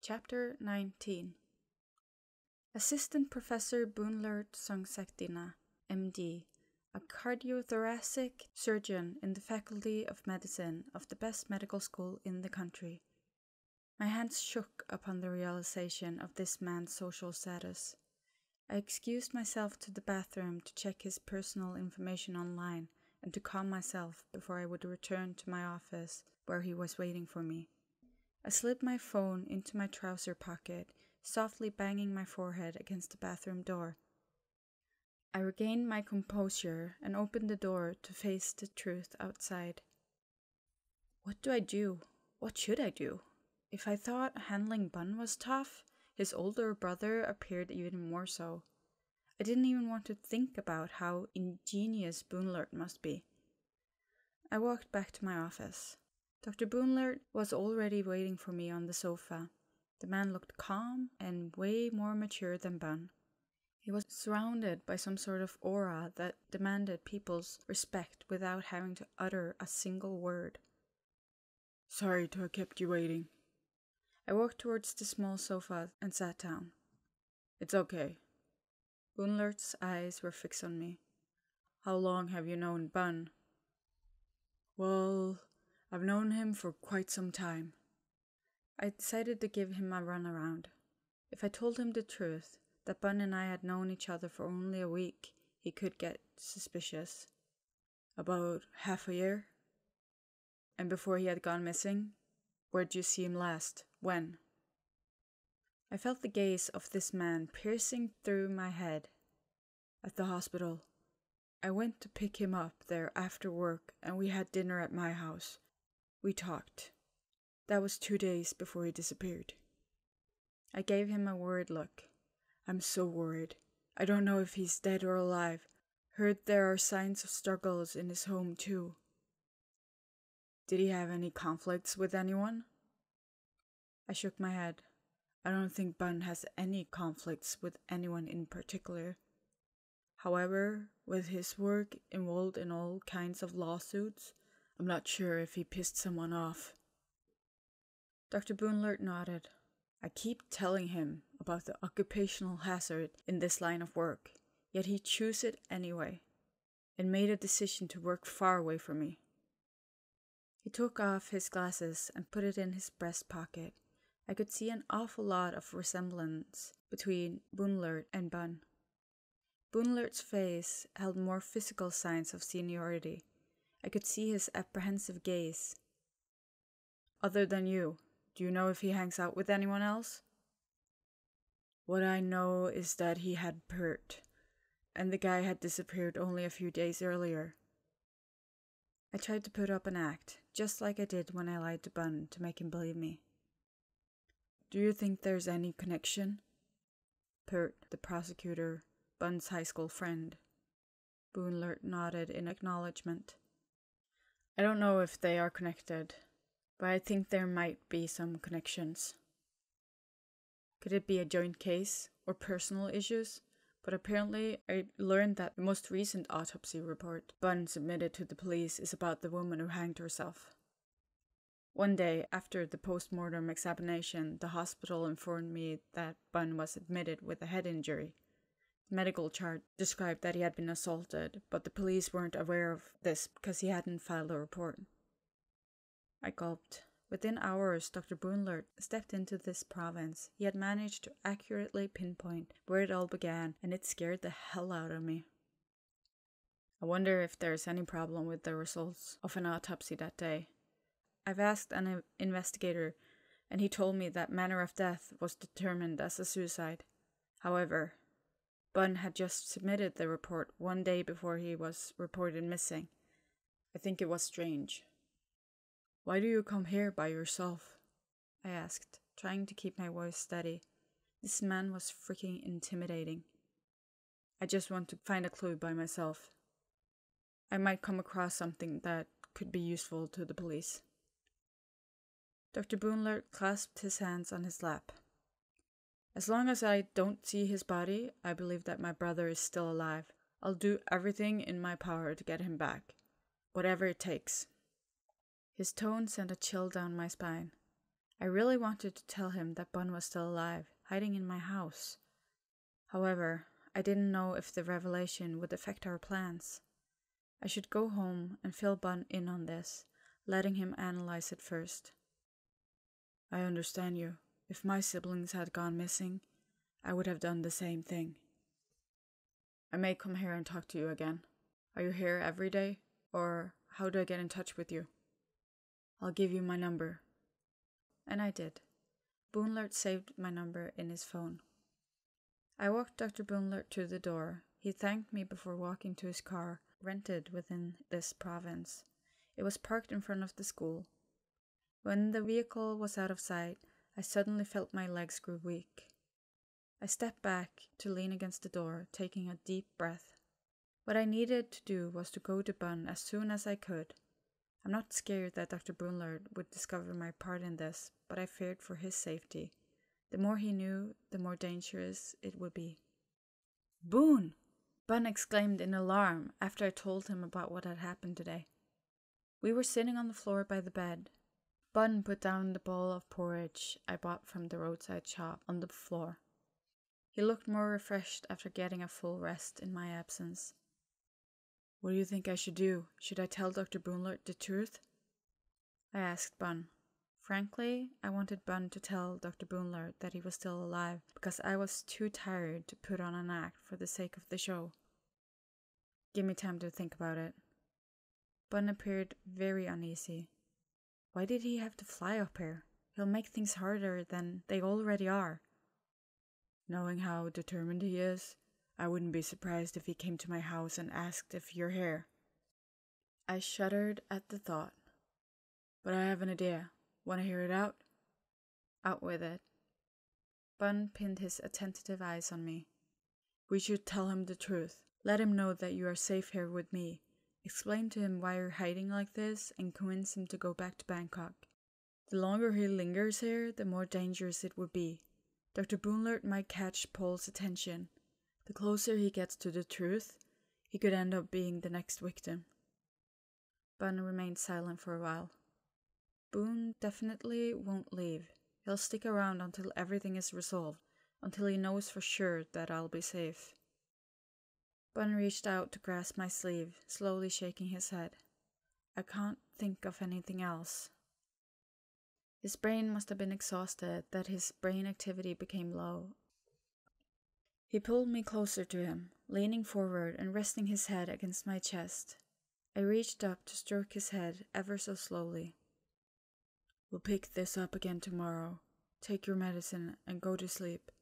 Chapter 19. Assistant Professor Bunlert Songsektina, MD, a cardiothoracic surgeon in the Faculty of Medicine of the best medical school in the country. My hands shook upon the realization of this man's social status. I excused myself to the bathroom to check his personal information online and to calm myself before I would return to my office where he was waiting for me. I slid my phone into my trouser pocket, softly banging my forehead against the bathroom door. I regained my composure and opened the door to face the truth outside. What do I do? What should I do? If I thought handling Bun was tough, his older brother appeared even more so. I didn't even want to think about how ingenious Bunlert must be. I walked back to my office. Dr. Bunlert was already waiting for me on the sofa. The man looked calm and way more mature than Bun. He was surrounded by some sort of aura that demanded people's respect without having to utter a single word. "Sorry to have kept you waiting." I walked towards the small sofa and sat down. "It's okay." Bunlert's eyes were fixed on me. "How long have you known Bun?" "Well, I've known him for quite some time." I decided to give him a runaround. If I told him the truth, that Bun and I had known each other for only a week, he could get suspicious. "About half a year." "And before he had gone missing? Where'd you see him last? When?" I felt the gaze of this man piercing through my head. "At the hospital. I went to pick him up there after work and we had dinner at my house. We talked. That was 2 days before he disappeared." I gave him a worried look. "I'm so worried. I don't know if he's dead or alive. Heard there are signs of struggles in his home too." "Did he have any conflicts with anyone?" I shook my head. "I don't think Bun has any conflicts with anyone in particular. However, with his work involved in all kinds of lawsuits, I'm not sure if he pissed someone off." Dr. Bunlert nodded. "I keep telling him about the occupational hazard in this line of work, yet he chose it anyway, and made a decision to work far away from me." He took off his glasses and put it in his breast pocket. I could see an awful lot of resemblance between Bunlert and Bun. Bunlert's face held more physical signs of seniority. I could see his apprehensive gaze. "Other than you, do you know if he hangs out with anyone else?" "What I know is that he had Pert, and the guy had disappeared only a few days earlier." I tried to put up an act, just like I did when I lied to Bun to make him believe me. "Do you think there's any connection?" Pert, the prosecutor, Bun's high school friend. Bunlert nodded in acknowledgement. "I don't know if they are connected, but I think there might be some connections." Could it be a joint case or personal issues? But apparently I learned that the most recent autopsy report Bun submitted to the police is about the woman who hanged herself. One day, after the post-mortem examination, the hospital informed me that Bun was admitted with a head injury. The medical chart described that he had been assaulted, but the police weren't aware of this because he hadn't filed a report. I gulped. Within hours, Dr. Bunlert stepped into this province. He had managed to accurately pinpoint where it all began, and it scared the hell out of me. I wonder if there's any problem with the results of an autopsy that day. I've asked an investigator, and he told me that manner of death was determined as a suicide. However, Bun had just submitted the report 1 day before he was reported missing. I think it was strange. "Why do you come here by yourself?" I asked, trying to keep my voice steady. This man was freaking intimidating. "I just want to find a clue by myself. I might come across something that could be useful to the police." Dr. Bunlert clasped his hands on his lap. "As long as I don't see his body, I believe that my brother is still alive. I'll do everything in my power to get him back, whatever it takes." His tone sent a chill down my spine. I really wanted to tell him that Bun was still alive, hiding in my house. However, I didn't know if the revelation would affect our plans. I should go home and fill Bun in on this, letting him analyze it first. I understand you. If my siblings had gone missing, I would have done the same thing. I may come here and talk to you again. Are you here every day? Or how do I get in touch with you? I'll give you my number. And I did. Boonlert saved my number in his phone. I walked Dr. Boonlert to the door. He thanked me before walking to his car, rented within this province. It was parked in front of the school. When the vehicle was out of sight, I suddenly felt my legs grew weak. I stepped back to lean against the door, taking a deep breath. What I needed to do was to go to Bun as soon as I could. I'm not scared that Dr. Boonlert would discover my part in this, but I feared for his safety. The more he knew, the more dangerous it would be. Boon! Bun exclaimed in alarm after I told him about what had happened today. We were sitting on the floor by the bed. Bun put down the bowl of porridge I bought from the roadside shop on the floor. He looked more refreshed after getting a full rest in my absence. What do you think I should do? Should I tell Dr. Boonlert the truth? I asked Bun. Frankly, I wanted Bun to tell Dr. Boonlert that he was still alive because I was too tired to put on an act for the sake of the show. Give me time to think about it. Bun appeared very uneasy. Why did he have to fly up here? He'll make things harder than they already are. Knowing how determined he is, I wouldn't be surprised if he came to my house and asked if you're here. I shuddered at the thought. But I have an idea. Want to hear it out? Out with it. Bun pinned his attentive eyes on me. We should tell him the truth. Let him know that you are safe here with me. Explain to him why you're hiding like this and convince him to go back to Bangkok. The longer he lingers here, the more dangerous it would be. Dr. Boonlert might catch Paul's attention. The closer he gets to the truth, he could end up being the next victim. Bun remained silent for a while. Boone definitely won't leave. He'll stick around until everything is resolved, until he knows for sure that I'll be safe. Bun reached out to grasp my sleeve, slowly shaking his head. I can't think of anything else. His brain must have been exhausted, that his brain activity became low. He pulled me closer to him, leaning forward and resting his head against my chest. I reached up to stroke his head ever so slowly. We'll pick this up again tomorrow. Take your medicine and go to sleep.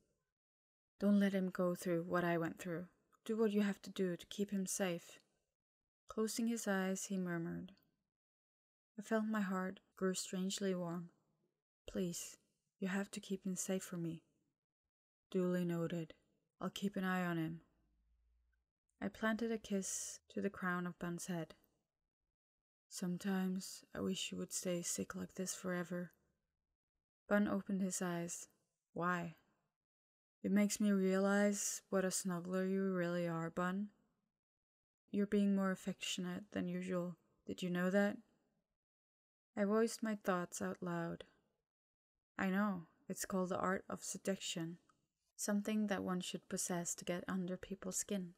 Don't let him go through what I went through. Do what you have to do to keep him safe. Closing his eyes, he murmured. I felt my heart grew strangely warm. Please, you have to keep him safe for me. Duly noted. I'll keep an eye on him. I planted a kiss to the crown of Bun's head. Sometimes I wish you would stay sick like this forever. Bun opened his eyes. Why? It makes me realize what a snuggler you really are, Bun. You're being more affectionate than usual. Did you know that? I voiced my thoughts out loud. I know, it's called the art of seduction. Something that one should possess to get under people's skin.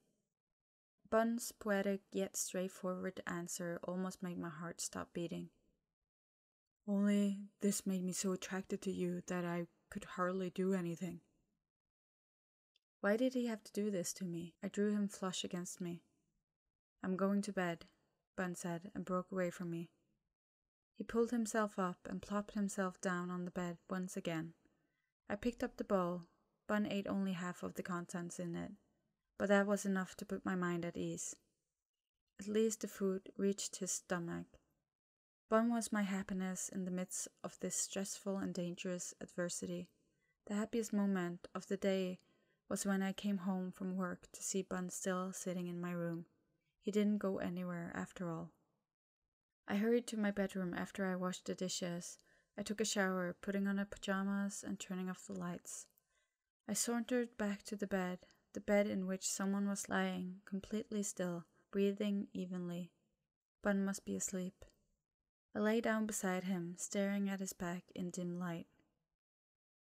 Bun's poetic yet straightforward answer almost made my heart stop beating. Only this made me so attracted to you that I could hardly do anything. Why did he have to do this to me? I drew him flush against me. I'm going to bed, Bun said, and broke away from me. He pulled himself up and plopped himself down on the bed once again. I picked up the bowl. Bun ate only half of the contents in it, but that was enough to put my mind at ease. At least the food reached his stomach. Bun was my happiness in the midst of this stressful and dangerous adversity. The happiest moment of the day was when I came home from work to see Bun still sitting in my room. He didn't go anywhere after all. I hurried to my bedroom after I washed the dishes. I took a shower, putting on my pajamas and turning off the lights. I sauntered back to the bed in which someone was lying, completely still, breathing evenly. Bun must be asleep. I lay down beside him, staring at his back in dim light.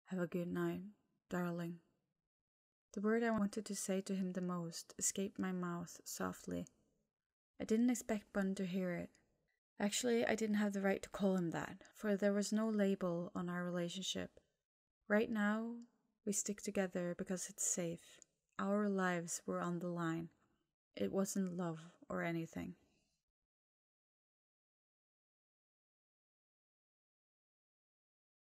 Have a good night, darling. The word I wanted to say to him the most escaped my mouth softly. I didn't expect Bun to hear it. Actually, I didn't have the right to call him that, for there was no label on our relationship. Right now, we stick together because it's safe. Our lives were on the line. It wasn't love or anything.